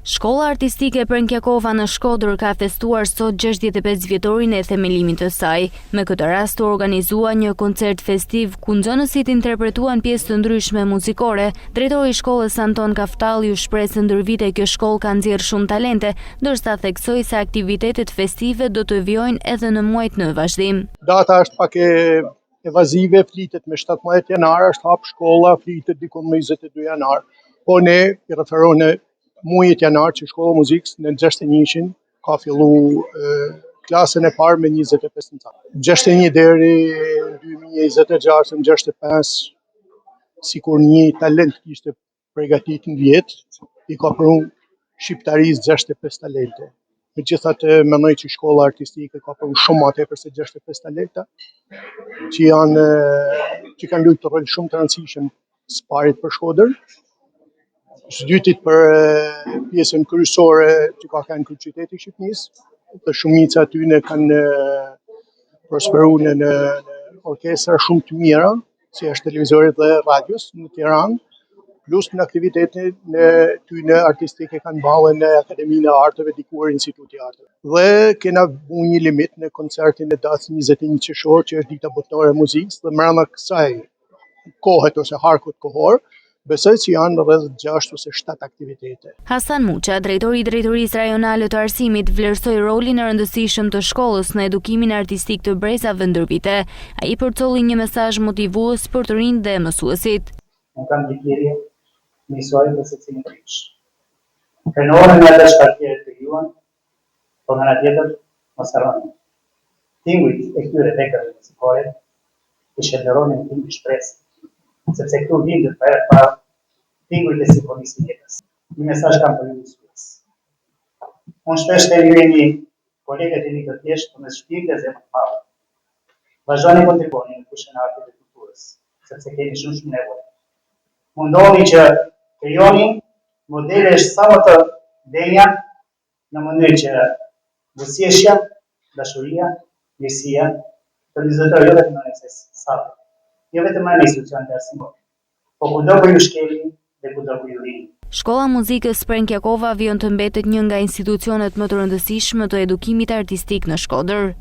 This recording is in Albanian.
Shkolla Artistike Prënkjakova në Shkodër ka festuar sot 65 vjetorin e themelimit të saj. Me këtë rast u organizua një koncert festiv ku nxënësit interpretuan pjesë të ndryshme muzikore. Drejtori i shkollës Anton Kaftalli u shpreh se ndër vite kjo shkollë ka nxjerrë shumë talente, ndërsa theksoi se aktivitetet festive do të vijojnë edhe në muajt në vazhdim. Data është pak evazive, flitet me 17 janar, është hap shkolla, flitet dikon me 22 janar. Po ne i referon në muajit janar që shkolla muzikës në 61-shin ka fillu klasën e parë me 25 nxënës. 61 deri 2026 në 65, sikur një talent kishte përgatit në vjetë, i ka pru shqiptarisë 65 talente. Megjithatë mendoj që shkolla artistike ka pru shumë më tepër se 65 talenta, që kanë luajtur rol shumë të rëndësishëm sparit për Shkodër, së dytit për pjesën kryesore që ka kanë kryeqyteti i Shqipërisë, dhe shumica aty kanë prosperuar në orkestra shumë të mira, si është televizorit dhe radios në Tiranë, plus në aktivitetin në artistike kanë ballë në Akademinë e Arteve dikuar Instituti i Arteve. Dhe kena bu një limit në koncertin e datës 21 qershor, që është dita botërore e muzikës, dhe brenda kësaj kohet ose harkut kohor, besoj që janë rreth 6 ose 7 aktivitete. Hasan Muça, drejtori i Drejtorisë Rajonale të Arsimit, vlerësoi rolin e rëndësishëm të shkollës në edukimin artistik të brezave ndër vite. Ai përcolli një mesazh motivues për të rinjt dhe mësuesit. Unë kam dikirje, njësoj dhe se cilin prish. Krenorën e dhe shkartjere të juan, po në në tjetër, mos harroni. Tingujt e këtyre vekave muzikore, i shënderonin ting i shpresë, sepse këtu vindet për herë parë tingujt e simfonisë jetës. Një mesazh kam për ju mësues. Unë shpesh të ju jeni kolegët e një të thjeshtë, me shpirtin e zemrën të madhe. Vazhdoni kontriboni në fushën e artit dhe kulturës, sepse keni shumë nevojë. Mundoni që krijoni modele sa më të denja në mënyrë që buzëqeshja, dashuria, mirësia të vizitorijë jo vetëm në nesër, jo vetëm në institucionet arsimore, po kudo ku ju shkeli dhe kudo ku ju rini. Shkolla Muzikës Prënkjakova vijon të mbetet një nga institucionet më të rëndësishme të edukimit artistik në Shkodër.